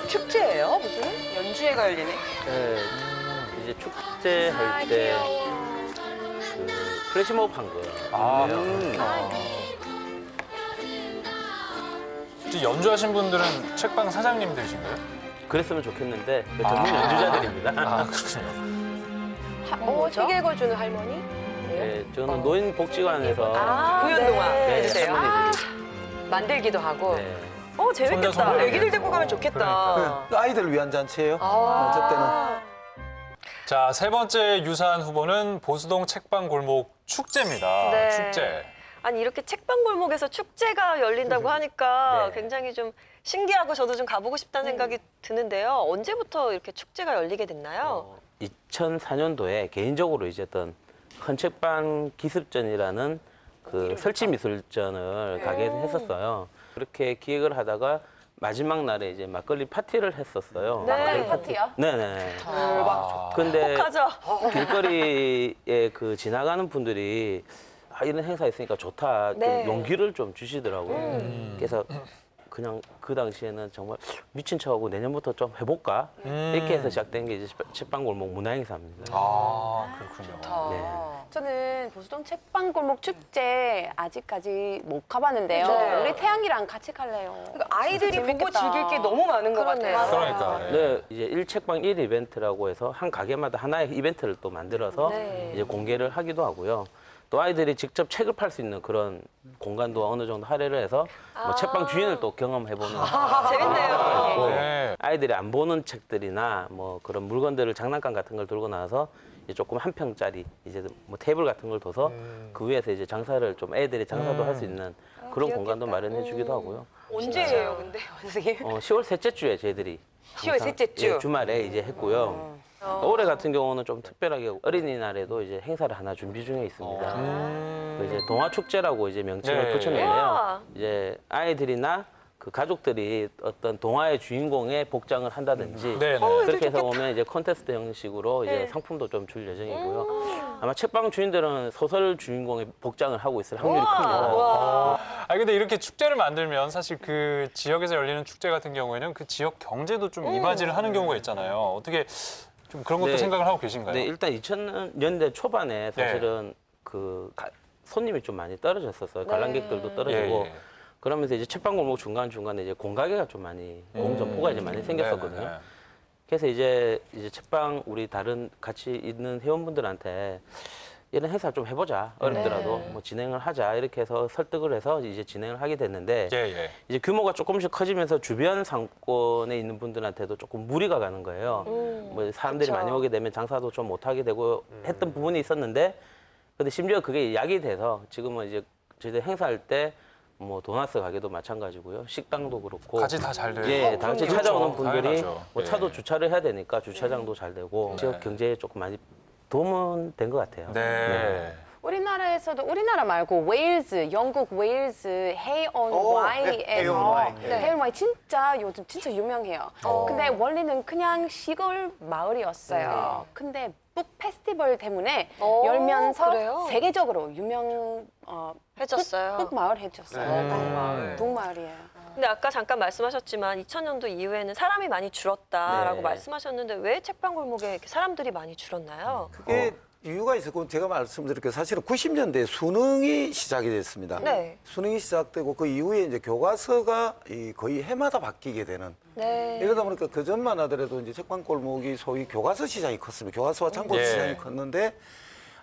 축제예요 무슨? 연주회가 열리네. 네, 이제 축제 할 때 그 플래시몹 한 거예요. 아, 혹시 연주하신 분들은 책방 사장님들이신가요? 그랬으면 좋겠는데 그 전문 연주자들입니다. 아, 그렇군요. 책 읽어주는 할머니? 네, 저는 노인복지관에서 구연동화 네, 해주세요. 할머니들이 만들기도 하고. 네. 재밌겠다. 손자, 애기들 데리고 가면 좋겠다. 그 아이들을 위한 잔치예요. 저 때는. 자, 세 번째 유산 후보는 보수동 책방 골목 축제입니다. 네. 축제. 아니 이렇게 책방 골목에서 축제가 열린다고 하니까 네. 굉장히 좀 신기하고 저도 좀 가보고 싶다는 생각이 드는데요. 언제부터 이렇게 축제가 열리게 됐나요? 2004년도에 개인적으로 이제 어떤 헌책방 기습전이라는 그 설치 미술전을 가게 했었어요. 그렇게 기획을 하다가 마지막 날에 이제 막걸리 파티를 했었어요. 네. 막걸리 파티요? 네네. 대박. 근데 하죠. 길거리에 그 지나가는 분들이 이런 행사 있으니까 좋다. 네. 좀 용기를 좀 주시더라고요. 그래서 그냥 그 당시에는 정말 미친 척하고 내년부터 좀 해볼까 이렇게 해서 시작된 게 이제 책방골목 문화행사입니다. 아, 그렇군요. 네. 저는 보수동 책방 골목 축제 아직까지 못 가봤는데요. 네. 우리 태양이랑 같이 갈래요. 그러니까 아이들이 보고 재밌겠다. 즐길 게 너무 많은 것 그러네요. 같아요. 그러니까. 예. 네, 이제 1책방 1 이벤트라고 해서 한 가게마다 하나의 이벤트를 또 만들어서 네. 이제 공개를 하기도 하고요. 또 아이들이 직접 책을 팔 수 있는 그런 공간도 어느 정도 할애를 해서 뭐 책방 주인을 또 경험해보는 재밌네요. 네. 아이들이 안 보는 책들이나 뭐 그런 물건들을 장난감 같은 걸 들고 나와서 이제 조금 한 평짜리 이제 뭐 테이블 같은 걸 둬서 그 위에서 이제 장사를 좀 애들이 장사도 할 수 있는 그런 공간도 마련해 주기도 하고요. 언제예요, 근데 선생님? 10월 셋째 주에 저희들이 10월 항상, 셋째 주. 예, 주말에 이제 했고요. 올해 같은 경우는 좀 특별하게 어린이날에도 이제 행사를 하나 준비 중에 있습니다. 그 이제 동화 축제라고 이제 명칭을 네. 붙였는데요. 우와. 이제 아이들이나 그 가족들이 어떤 동화의 주인공의 복장을 한다든지 네, 네. 그렇게 해서 오면 이제 콘테스트 형식으로 이제 네. 상품도 좀 줄 예정이고요. 아마 책방 주인들은 소설 주인공의 복장을 하고 있을 확률이 큽니다. 아 근데 이렇게 축제를 만들면 사실 그 지역에서 열리는 축제 같은 경우에는 그 지역 경제도 좀 이바지를 하는 경우가 있잖아요. 어떻게 좀 그런 것도 네. 생각을 하고 계신가요? 네, 일단 2000년대 초반에 사실은 손님이 좀 많이 떨어졌었어요. 관람객들도 떨어지고. 예, 예. 그러면서 이제 책방골목 중간중간에 이제 공가게가 좀 많이, 공점포가 이제 많이 생겼었거든요. 네네네. 그래서 이제 책방 우리 다른 같이 있는 회원분들한테 이런 행사 좀 해보자. 어렵더라도 뭐 진행을 하자. 이렇게 해서 설득을 해서 이제 진행을 하게 됐는데 예, 예. 이제 규모가 조금씩 커지면서 주변 상권에 있는 분들한테도 조금 무리가 가는 거예요. 뭐 사람들이 그쵸. 많이 오게 되면 장사도 좀 못하게 되고 했던 부분이 있었는데 근데 심지어 그게 약이 돼서 지금은 이제 저희들 행사할 때 뭐 도나스 가게도 마찬가지고요. 식당도 그렇고. 같이 다 잘 돼요. 예, 다 같이 그렇죠. 찾아오는 분들이 당연하죠. 뭐 예. 차도 주차를 해야 되니까 주차장도 잘 되고 지역 경제에 조금 많이 도움은 된 것 같아요. 네. 우리나라에서도 우리나라 말고 웨일즈, 영국 웨일즈 헤이온 네, 와이에서 헤이온 와이. 헤이온 와이 진짜 요즘 진짜 유명해요. 근데 원래는 그냥 시골 마을이었어요. 근데 북 페스티벌 때문에 열면서 그래요? 세계적으로 해졌어요. 북 마을 해줬어요. 동마을이에요. 근데 아까 잠깐 말씀하셨지만 2000년도 이후에는 사람이 많이 줄었다라고 네. 말씀하셨는데 왜 책방골목에 이렇게 사람들이 많이 줄었나요? 그게 이유가 있었고 제가 말씀드릴게요. 사실은 90년대에 수능이 시작이 됐습니다. 네. 수능이 시작되고 그 이후에 이제 교과서가 거의 해마다 바뀌게 되는. 네. 이러다 보니까 그 전만 하더라도 이제 책방골목이 소위 교과서 시장이 컸습니다. 교과서와 참고 예. 시장이 컸는데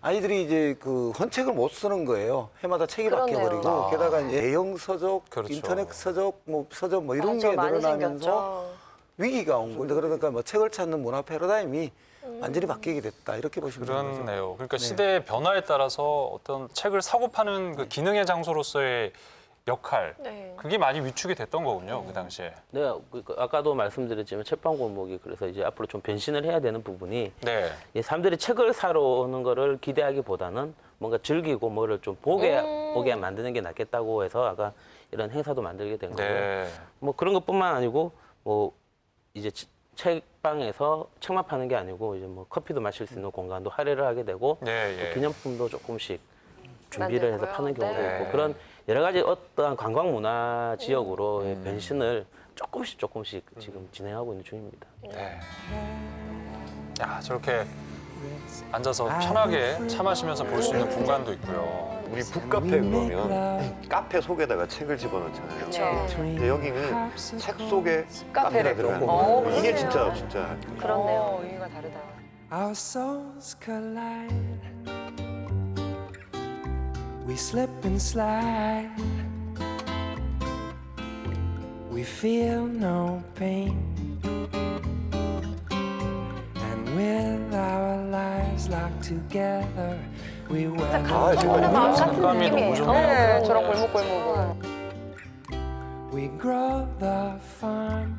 아이들이 이제 그 헌책을 못 쓰는 거예요. 해마다 책이 그러네요. 바뀌어버리고 게다가 이제 대형 서적, 그렇죠. 인터넷 서적, 뭐 서적 뭐 이런 맞아, 게 많이 늘어나면서 생겼죠. 위기가 온 거예요. 그러니까 뭐 책을 찾는 문화 패러다임이 완전히 바뀌게 됐다 이렇게 보시면 되는 거죠. 그렇네요. 그러니까 시대의 변화에 따라서 어떤 책을 사고 파는 그 기능의 장소로서의 역할, 네. 그게 많이 위축이 됐던 거군요, 그 당시에. 네, 아까도 말씀드렸지만 책방골목이 그래서 이제 앞으로 좀 변신을 해야 되는 부분이 네. 이 사람들이 책을 사러 오는 거를 기대하기보다는 뭔가 즐기고 뭐를 좀 보게 만드는 게 낫겠다고 해서 아까 이런 행사도 만들게 된 거고요. 네. 뭐 그런 것뿐만 아니고 뭐 이제 책방에서 책만 파는 게 아니고 이제 뭐 커피도 마실 수 있는 공간도 할애를 하게 되고 네, 또 예. 기념품도 조금씩 준비를 해서 만들고요. 파는 경우도 네. 있고 그런 여러 가지 어떠한 관광 문화 지역으로의 변신을 조금씩 지금 진행하고 있는 중입니다. 네. 야, 저렇게 앉아서 편하게 차 마시면서 볼 수 있는 공간도 있고요. 우리 북카페 그러면 카페 속에다가 책을 집어넣잖아요. 그렇죠. 근데 여기는 책 속에 카페가 들어가는 어, 거예요. 이게 그러네요. 진짜 그렇네요. 의미가 다르다. Our souls collide. We slip and slide. We feel no pain. And with our lives locked together, we weather 정말 마음 같은 색감이 너무 느낌이에요. 좋네요. 네, 저런 골목골목은. we grow the farm.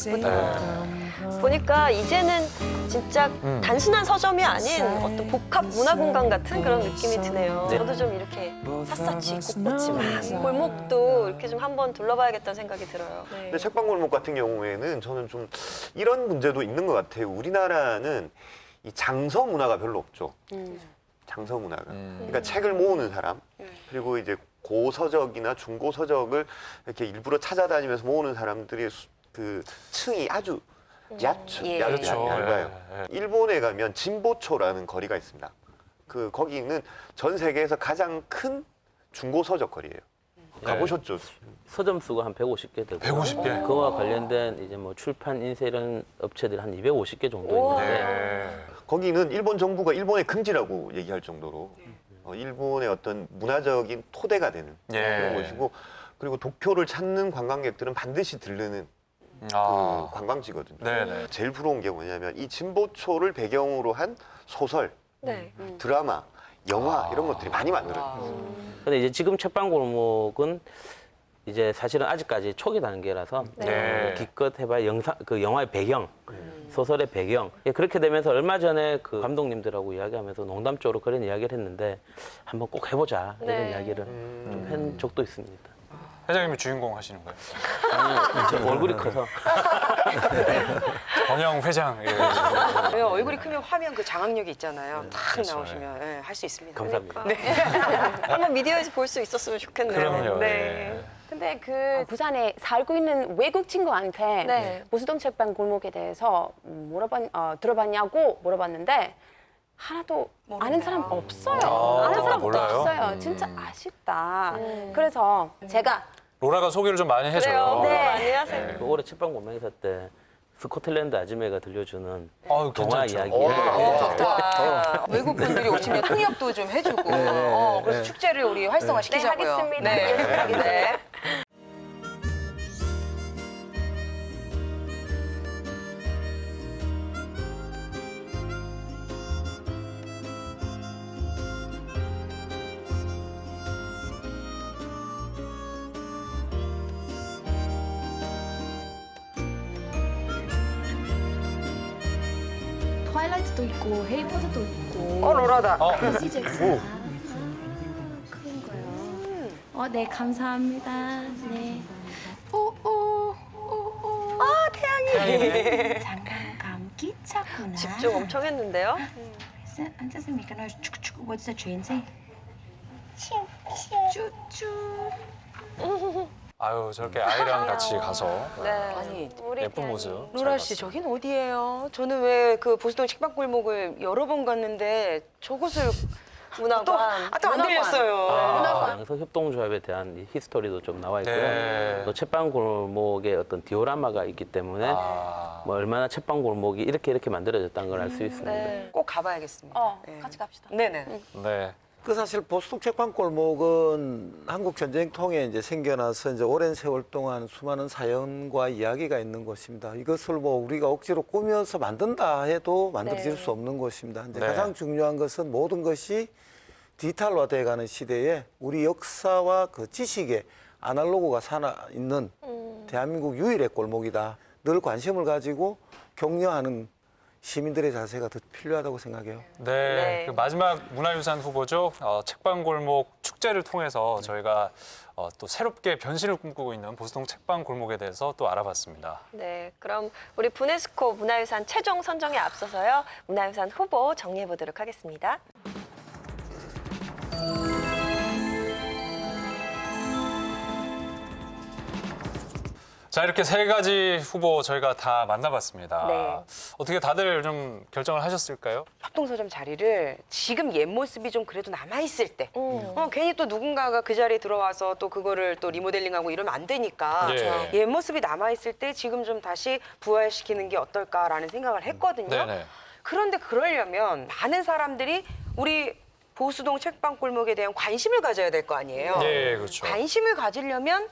예쁘다. 보니까 이제는 진짜 단순한 서점이 아닌 어떤 복합 문화 공간 같은 그런 느낌이 드네요. 네. 저도 좀 이렇게 샅샅이 꽃꽃이 많은 골목도 이렇게 좀 한번 둘러봐야겠다는 생각이 들어요. 네. 근데 책방골목 같은 경우에는 저는 좀 이런 문제도 있는 것 같아요. 우리나라는 이 장서 문화가 별로 없죠. 장서 문화가. 그러니까 책을 모으는 사람, 그리고 이제 고서적이나 중고서적을 이렇게 일부러 찾아다니면서 모으는 사람들이 그 층이 아주 그렇죠. 얇아요. 예, 예. 일본에 가면 진보초라는 거리가 있습니다. 거기는 전 세계에서 가장 큰 중고서적 거리예요. 가보셨죠? 서점 수가 한 150개 되고 150개? 그와 관련된 이제 뭐 출판 인쇄 이런 업체들이 한 250개 정도 있는데 네. 거기는 일본 정부가 일본의 금지라고 얘기할 정도로 일본의 어떤 문화적인 토대가 되는 예. 그런 곳이고, 그리고 도쿄를 찾는 관광객들은 반드시 들르는 아. 그 관광지거든요. 네네. 제일 부러운 게 뭐냐면 이 진보초를 배경으로 한 소설, 네. 드라마, 영화 이런 것들이 많이 만들어요. 근데 이제 지금 책방골목은 이제 사실은 아직까지 초기 단계라서 네. 기껏 해봐야 그 영화의 배경, 소설의 배경. 예, 그렇게 되면서 얼마 전에 그 감독님들하고 이야기하면서 농담적으로 그런 이야기를 했는데 한번 꼭 해보자 이런 네. 이야기를 좀 한 적도 있습니다. 회장님이 주인공 하시는 거예요? 아니, 제 얼굴이 커서. 번영 회장. 예. 네, 얼굴이 크면 화면 그 장악력이 있잖아요. 탁 그렇죠. 나오시면 예, 할 수 있습니다. 감사합니다. 한번 미디어에서 볼 수 있었으면 좋겠네요. 그럼요. 네. 예. 근데 그 부산에 살고 있는 외국 친구한테 네. 보수동 책방 골목에 대해서 들어봤냐고 물어봤는데 하나도 아는 사람 없어요. 아, 아는 사람 몰라요? 없어요. 진짜 아쉽다. 그래서 제가 로라가 소개를 좀 많이 해줘요. 그래요. 네. 많이 하세요. 그 올해 책방 공명회사 때 스코틀랜드 아줌매가 들려주는 아유, 동화 괜찮죠. 이야기. 좋다. 외국 분들이 오시면 통역도 좀 해주고 그래서 축제를 우리 활성화시키자고요. 네, 하겠습니다. 네. 네. 트와일라이트도 있고 해리포터도 있고 로라다. 퍼시 잭슨 그런 거요. 네 감사합니다. 네. 태양이네. 장난감 기차구나. 집중 엄청 했는데요. 앉아서 미끄러 축축 what's the train say? 쭈쭈. 아유, 저렇게 아이랑 같이 가서 네. 아니, 우리 예쁜 태양이. 모습. 로라 씨, 저긴 어디예요? 저는 왜 그 보수동 책방골목을 여러 번 갔는데 저곳을 문화관. 또 안 들렸어요. 양서 협동조합에 대한 이 히스토리도 좀 나와 있고요. 네. 또 책방 골목에 어떤 디오라마가 있기 때문에 뭐 얼마나 책방 골목이 이렇게 만들어졌다는 걸 알 수 있습니다. 네. 꼭 가봐야겠습니다. 네. 같이 갑시다. 네네. 네. 그 사실 보수동 책방골목은 한국 전쟁통에 이제 생겨나서 이제 오랜 세월 동안 수많은 사연과 이야기가 있는 곳입니다. 이것을 뭐 우리가 억지로 꾸며서 만든다 해도 만들어질 수 없는 곳입니다. 이제 네. 가장 중요한 것은 모든 것이 디지털화돼가는 시대에 우리 역사와 그 지식의 아날로그가 살아 있는 대한민국 유일의 골목이다. 늘 관심을 가지고 격려하는 시민들의 자세가 더 필요하다고 생각해요. 네, 그 마지막 문화유산 후보죠. 책방골목 축제를 통해서 저희가 또 새롭게 변신을 꿈꾸고 있는 보수동 책방골목에 대해서 또 알아봤습니다. 네, 그럼 우리 부네스코 문화유산 최종 선정에 앞서서요. 문화유산 후보 정리해 보도록 하겠습니다. 자, 이렇게 세 가지 후보 저희가 다 만나봤습니다. 네. 어떻게 다들 좀 결정을 하셨을까요? 협동서점 자리를 지금 옛 모습이 좀 그래도 남아있을 때 괜히 또 누군가가 그 자리에 들어와서 또 그거를 또 리모델링하고 이러면 안 되니까 예. 옛 모습이 남아있을 때 지금 좀 다시 부활시키는 게 어떨까라는 생각을 했거든요. 네네. 그런데 그러려면 많은 사람들이 우리 보수동 책방골목에 대한 관심을 가져야 될 거 아니에요. 네, 그렇죠. 관심을 가지려면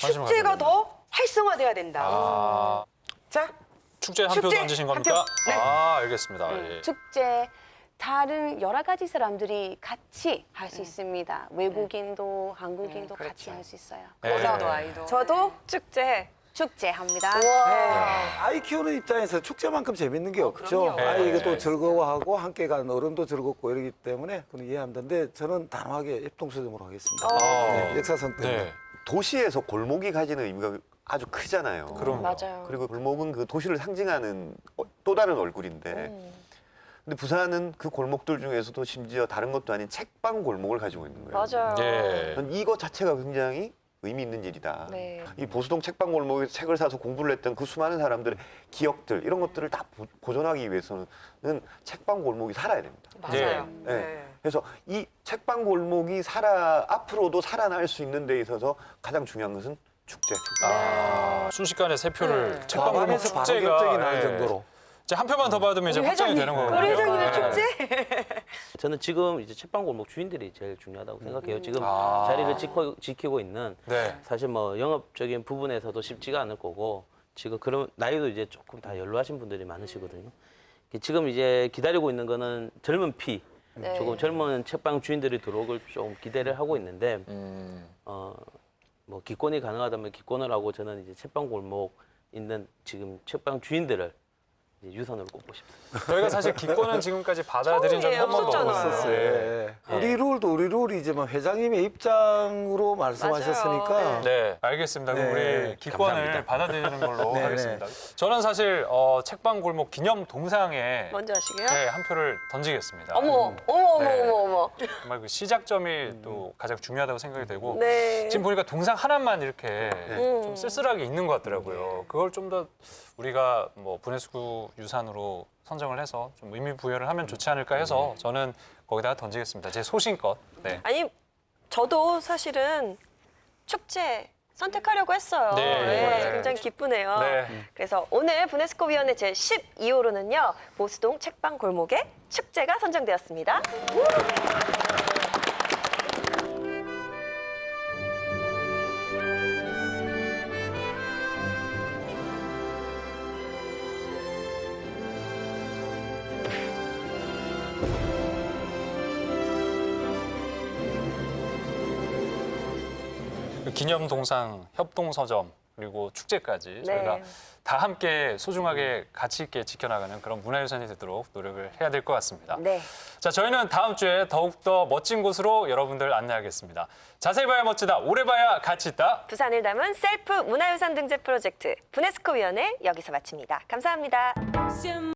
관심을 축제가 가지려면. 더 활성화돼야 된다. 아, 자, 축제 한 표 축제 던지신 한 겁니까? 표. 네. 아, 알겠습니다. 예. 축제 다른 여러 가지 사람들이 같이 할 수 있습니다. 외국인도 한국인도 같이 할 수 있어요. 네. 여자도 아이도. 저도 축제 합니다. 아이 키우는 입장에서 축제만큼 재밌는 게 없죠. 그럼요. 아이도 네. 즐거워하고 함께 간 어른도 즐겁고 이러기 때문에 그건 이해합니다. 근데 저는 단호하게 협동서점으로 하겠습니다. 네, 역사성 때문에. 네. 도시에서 골목이 가지는 의미가 아주 크잖아요. 그럼요. 맞아요. 그리고 골목은 그 도시를 상징하는 또 다른 얼굴인데 근데 부산은 그 골목들 중에서도 심지어 다른 것도 아닌 책방 골목을 가지고 있는 거예요. 맞아요. 예. 전 이거 자체가 굉장히 의미 있는 일이다. 네. 이 보수동 책방 골목에서 책을 사서 공부를 했던 그 수많은 사람들의 기억들 이런 것들을 다 보존하기 위해서는 책방 골목이 살아야 됩니다. 맞아요. 네. 네. 그래서 이 책방 골목이 앞으로도 살아날 수 있는 데 있어서 가장 중요한 것은 축제. 순식간에 세 표를 네. 책방골목 과반에서 바로 축제가 결정이 날 예. 정도로. 이제 한 표만 더 받으면 이제 우리 확정이 회장님, 되는 거거든요. 우리 회장님의 네. 축제? 저는 지금 이제 책방 골목 주인들이 제일 중요하다고 생각해요. 지금 아. 자리를 지키고 있는 네. 사실 뭐 영업적인 부분에서도 쉽지가 않을 거고 지금 그런 나이도 이제 조금 다 연로하신 분들이 많으시거든요. 지금 이제 기다리고 있는 거는 젊은 피, 조금 젊은 책방 주인들이 들어오길 좀 기대를 하고 있는데 뭐 기권이 가능하다면 기권을 하고 저는 이제 책방 골목 있는 지금 책방 주인들을 이제 유선으로 꼽고 싶습니다. 저희가 사실 기권은 지금까지 받아들인 적이 한 번도 없었잖아요. 없었어요. 네. 우리 룰도 우리 룰이지만 회장님의 입장으로 말씀하셨으니까 맞아요. 네, 알겠습니다. 그럼 네, 우리 기권을 감사합니다. 받아들이는 걸로 네, 하겠습니다. 저는 사실 책방 골목 기념 동상에 먼저 하시게요? 네, 한 표를 던지겠습니다. 어머, 어머, 어머, 네. 어머, 어머. 정말 그 시작점이 또 가장 중요하다고 생각이 되고 네. 지금 보니까 동상 하나만 이렇게 좀 쓸쓸하게 있는 것 같더라고요. 그걸 좀 더 우리가 뭐 분해수구 유산으로 선정을 해서 좀 의미 부여를 하면 좋지 않을까 해서 저는 거기다가 던지겠습니다. 제 소신껏. 네. 아니, 저도 사실은 축제 선택하려고 했어요. 네. 네, 굉장히 기쁘네요. 네. 그래서 오늘 분해스코 위원회 제 12호로는요. 보수동 책방 골목의 축제가 선정되었습니다. 그 기념 동상, 협동 서점 그리고 축제까지 네. 저희가 다 함께 소중하게 가치 있게 지켜나가는 그런 문화유산이 되도록 노력을 해야 될 것 같습니다. 네. 자, 저희는 다음 주에 더욱더 멋진 곳으로 여러분들 안내하겠습니다. 자세히 봐야 멋지다, 오래 봐야 가치 있다. 부산을 담은 셀프 문화유산 등재 프로젝트 분해스코 위원회 여기서 마칩니다. 감사합니다.